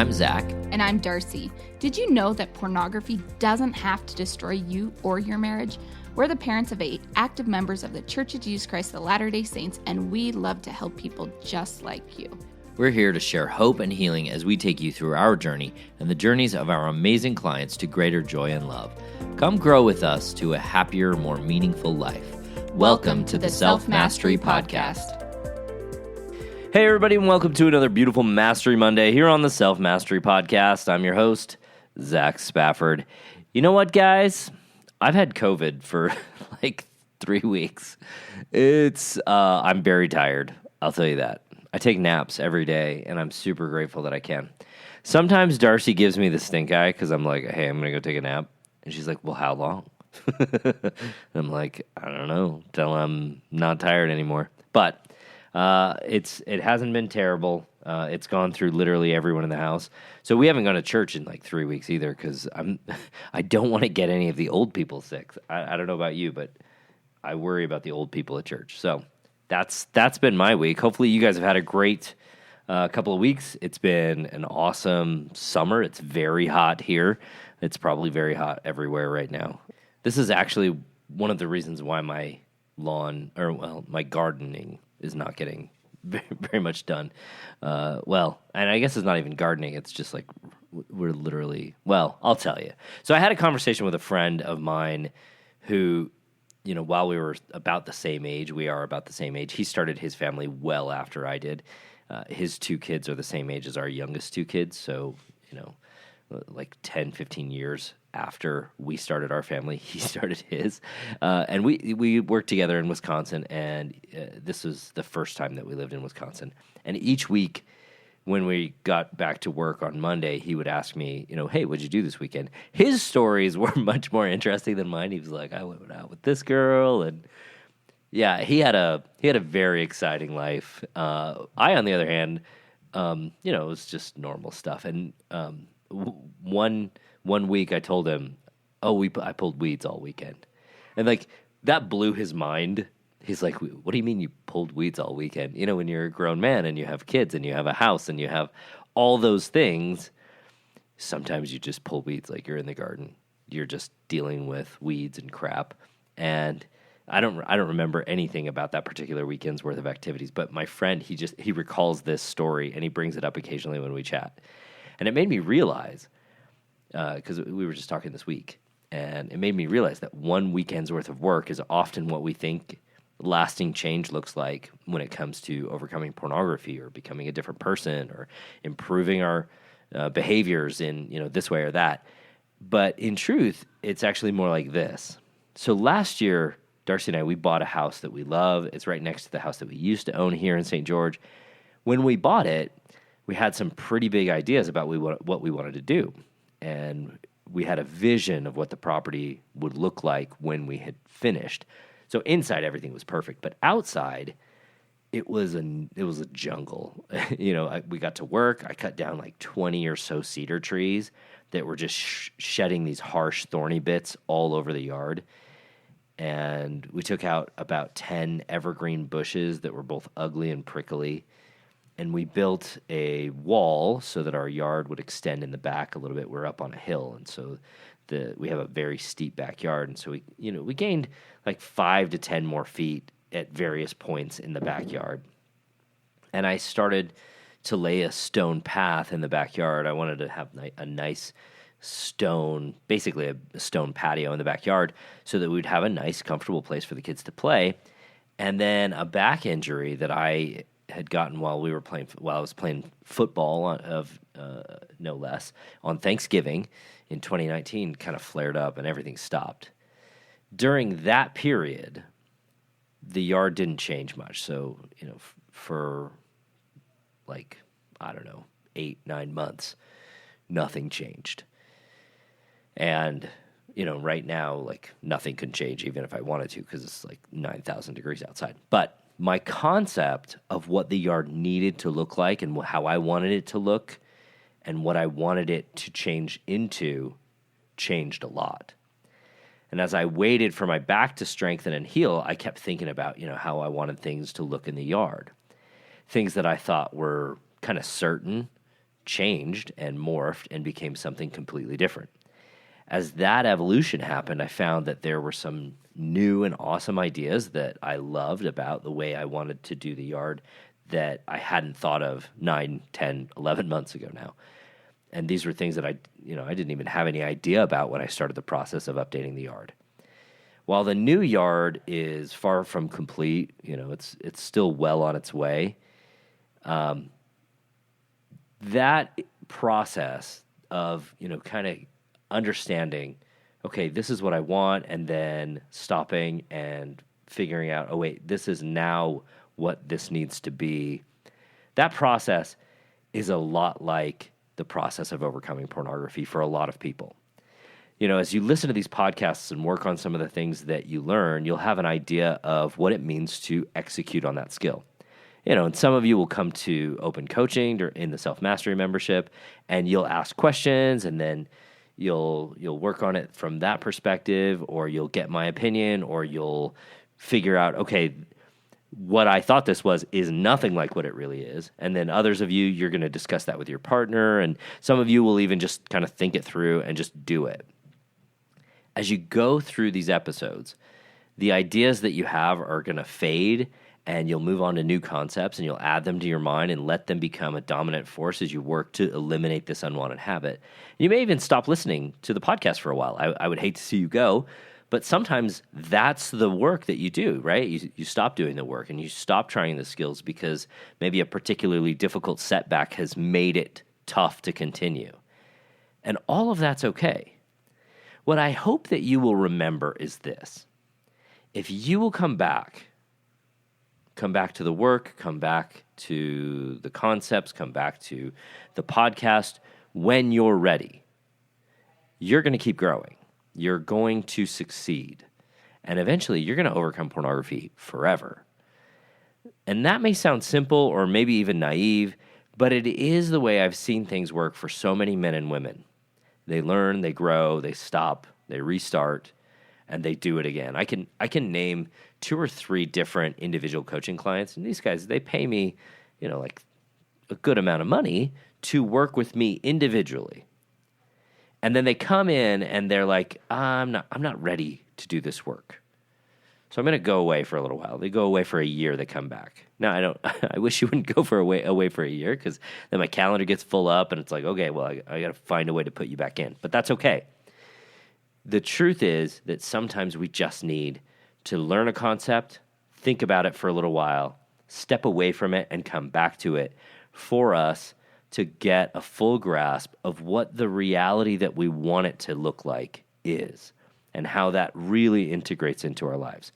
I'm Zach. And I'm Darcy. Did you know that pornography doesn't have to destroy you or your marriage? We're the parents of 8 active members of the Church of Jesus Christ of Latter-day Saints, and we love to help people just like you. We're here to share hope and healing as we take you through our journey and the journeys of our amazing clients to greater joy and love. Come grow with us to a happier, more meaningful life. Welcome to the Self-Mastery Podcast. Hey everybody, and welcome to another beautiful Mastery Monday here on the Self-Mastery Podcast. I'm your host, Zach Spafford. You know what, guys? I've had COVID for like 3 weeks. I'm very tired, I'll tell you that. I take naps every day, and I'm super grateful that I can. Sometimes Darcy gives me the stink eye because I'm like, hey, I'm going to go take a nap. And she's like, well, how long? I'm like, I don't know, till I'm not tired anymore. But it hasn't been terrible. It's gone through literally everyone in the house. So we haven't gone to church in like 3 weeks either because I don't want to get any of the old people sick. I don't know about you, but I worry about the old people at church. So that's been my week. Hopefully you guys have had a great couple of weeks. It's been an awesome summer. It's very hot here. It's probably very hot everywhere right now. This is actually one of the reasons why my my gardening is not getting very much done. And I guess it's not even gardening. It's just like we're literally, I'll tell you. So I had a conversation with a friend of mine who, you know, while we were about the same age, we are about the same age. He started his family well after I did. His 2 kids are the same age as our youngest 2 kids. So, you know, like 10, 15 years after we started our family, he started his. And we worked together in Wisconsin, and this was the first time that we lived in Wisconsin. And each week when we got back to work on Monday, he would ask me, you know, hey, what'd you do this weekend? His stories were much more interesting than mine. He was like, I went out with this girl, and yeah, he had a very exciting life. I, on the other hand, you know, it was just normal stuff. And one week I told him, I pulled weeds all weekend. And like that blew his mind. He's like, what do you mean you pulled weeds all weekend? You know, when you're a grown man and you have kids and you have a house and you have all those things, sometimes you just pull weeds like you're in the garden. You're just dealing with weeds and crap. And I don't remember anything about that particular weekend's worth of activities, but my friend, he recalls this story and he brings it up occasionally when we chat. And it made me realize, because we were just talking this week, and it made me realize that one weekend's worth of work is often what we think lasting change looks like when it comes to overcoming pornography or becoming a different person or improving our behaviors in, you know, this way or that. But in truth, it's actually more like this. So last year, Darcy and I, we bought a house that we love. It's right next to the house that we used to own here in St. George. When we bought it, we had some pretty big ideas about what we wanted to do. And we had a vision of what the property would look like when we had finished. So inside, everything was perfect. But outside, it was a jungle. You know, we got to work. I cut down like 20 or so cedar trees that were just shedding these harsh, thorny bits all over the yard. And we took out about 10 evergreen bushes that were both ugly and prickly. And we built a wall so that our yard would extend in the back a little bit. We're up on a hill, and so we have a very steep backyard. And so we gained like 5 to 10 more feet at various points in the backyard. And I started to lay a stone path in the backyard. I wanted to have a nice stone, basically a stone patio in the backyard, so that we'd have a nice, comfortable place for the kids to play. And then a back injury that I had gotten while I was playing football no less on Thanksgiving in 2019 kind of flared up and everything stopped. During that period, the yard didn't change much. So, you know, for like, I don't know, 8-9 months, nothing changed. And, you know, right now, like nothing can change even if I wanted to because it's like 9,000 degrees outside. But my concept of what the yard needed to look like and how I wanted it to look and what I wanted it to change into changed a lot. And as I waited for my back to strengthen and heal, I kept thinking about, you know, how I wanted things to look in the yard. Things that I thought were kind of certain changed and morphed and became something completely different. As that evolution happened, I found that there were some new and awesome ideas that I loved about the way I wanted to do the yard that I hadn't thought of 9, 10, 11 months ago now. And these were things that I didn't even have any idea about when I started the process of updating the yard. While the new yard is far from complete, it's still well on its way. That process of, kind of understanding, okay, this is what I want, and then stopping and figuring out, oh, wait, this is now what this needs to be. That process is a lot like the process of overcoming pornography for a lot of people. As you listen to these podcasts and work on some of the things that you learn, you'll have an idea of what it means to execute on that skill. And some of you will come to open coaching or in the self-mastery membership, and you'll ask questions, and then you'll work on it from that perspective, or you'll get my opinion, or you'll figure out, okay, what I thought this was is nothing like what it really is. And then others of you, you're going to discuss that with your partner, and some of you will even just kind of think it through and just do it. As you go through these episodes, the ideas that you have are going to fade, and you'll move on to new concepts, and you'll add them to your mind and let them become a dominant force as you work to eliminate this unwanted habit. You may even stop listening to the podcast for a while. I would hate to see you go, but sometimes that's the work that you do, right? You stop doing the work, and you stop trying the skills because maybe a particularly difficult setback has made it tough to continue. And all of that's okay. What I hope that you will remember is this. If you will come back to the work, come back to the concepts, come back to the podcast when you're ready, you're going to keep growing. You're going to succeed. And eventually, you're going to overcome pornography forever. And that may sound simple or maybe even naive, but it is the way I've seen things work for so many men and women. They learn, they grow, they stop, they restart, and they do it again. I can name 2 or 3 different individual coaching clients, and these guys, they pay me, like a good amount of money to work with me individually. And then they come in and they're like, I'm not ready to do this work. So I'm going to go away for a little while. They go away for a year, they come back. Now, I wish you wouldn't go away for a year, because then my calendar gets full up and it's like, okay, well, I got to find a way to put you back in. But that's okay. The truth is that sometimes we just need to learn a concept, think about it for a little while, step away from it, and come back to it for us to get a full grasp of what the reality that we want it to look like is, and how that really integrates into our lives.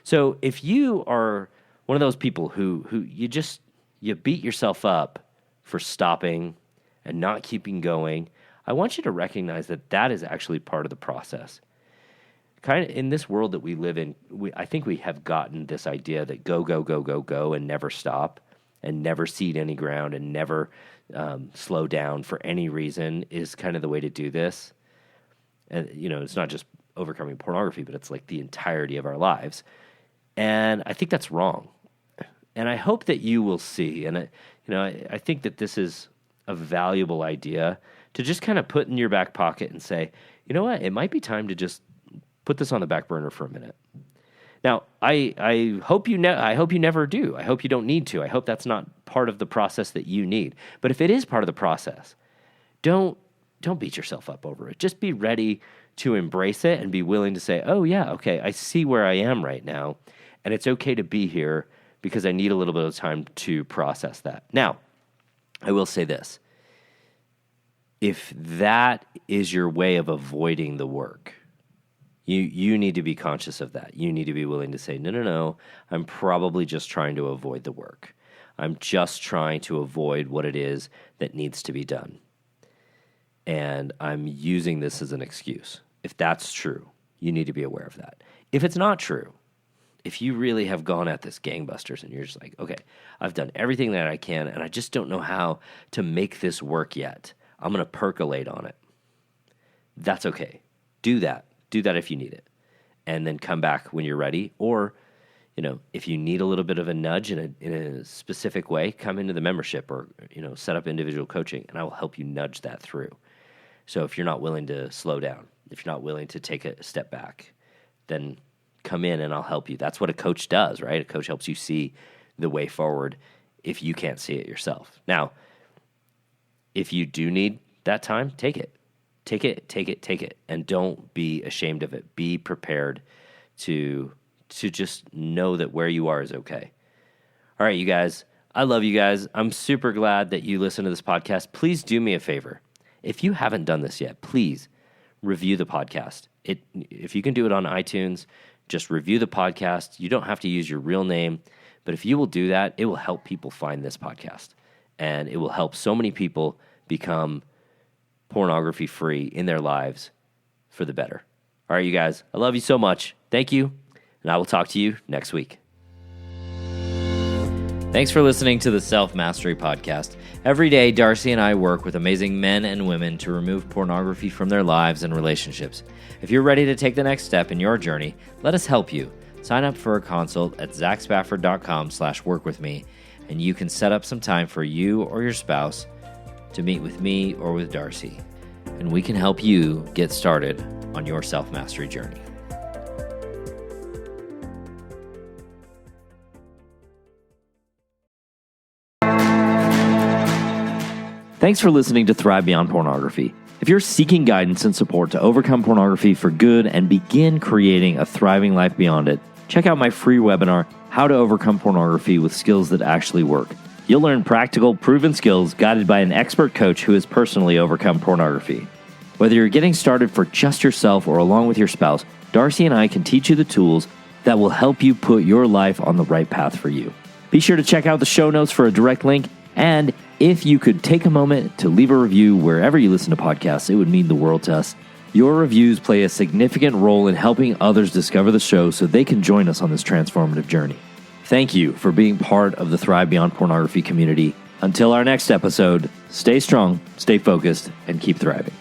So if you are one of those people who you beat yourself up for stopping and not keeping going, I want you to recognize that is actually part of the process. Kind of in this world that we live in, I think we have gotten this idea that go, go, go, go, go, and never stop, and never cede any ground, and never slow down for any reason is kind of the way to do this. And, it's not just overcoming pornography, but it's like the entirety of our lives. And I think that's wrong. And I hope that you will see, and I think that this is a valuable idea to just kind of put in your back pocket and say, you know what, it might be time to just put this on the back burner for a minute. Now, I hope you never do. I hope you don't need to. I hope that's not part of the process that you need. But if it is part of the process, don't beat yourself up over it. Just be ready to embrace it and be willing to say, oh yeah, okay, I see where I am right now, and it's okay to be here because I need a little bit of time to process that. Now, I will say this. If that is your way of avoiding the work, you need to be conscious of that. You need to be willing to say, no, I'm probably just trying to avoid the work. I'm just trying to avoid what it is that needs to be done. And I'm using this as an excuse. If that's true, you need to be aware of that. If it's not true, if you really have gone at this gangbusters and you're just like, okay, I've done everything that I can and I just don't know how to make this work yet, I'm going to percolate on it. That's okay. Do that. Do that if you need it. And then come back when you're ready. Or, if you need a little bit of a nudge in a specific way, come into the membership or, set up individual coaching, and I will help you nudge that through. So if you're not willing to slow down, if you're not willing to take a step back, then come in and I'll help you. That's what a coach does, right? A coach helps you see the way forward if you can't see it yourself. Now, if you do need that time, take it. Take it. And don't be ashamed of it. Be prepared to just know that where you are is okay. All right, you guys, I love you guys. I'm super glad that you listen to this podcast. Please do me a favor. If you haven't done this yet, please review the podcast. If you can do it on iTunes, just review the podcast. You don't have to use your real name, but if you will do that, it will help people find this podcast, and it will help so many people become pornography free in their lives for the better. All right, you guys, I love you so much. Thank you, and I will talk to you next week. Thanks for listening to the Self Mastery Podcast. Every day, Darcy and I work with amazing men and women to remove pornography from their lives and relationships. If you're ready to take the next step in your journey, let us help you. Sign up for a consult at zachspafford.com/workwithme, and you can set up some time for you or your spouse to meet with me or with Darcy, and we can help you get started on your self-mastery journey. Thanks for listening to Thrive Beyond Pornography. If you're seeking guidance and support to overcome pornography for good and begin creating a thriving life beyond it, check out my free webinar, How to Overcome Pornography with Skills That Actually Work. You'll learn practical, proven skills guided by an expert coach who has personally overcome pornography. Whether you're getting started for just yourself or along with your spouse, Darcy and I can teach you the tools that will help you put your life on the right path for you. Be sure to check out the show notes for a direct link, and if you could take a moment to leave a review wherever you listen to podcasts, it would mean the world to us. Your reviews play a significant role in helping others discover the show so they can join us on this transformative journey. Thank you for being part of the Thrive Beyond Pornography community. Until our next episode, stay strong, stay focused, and keep thriving.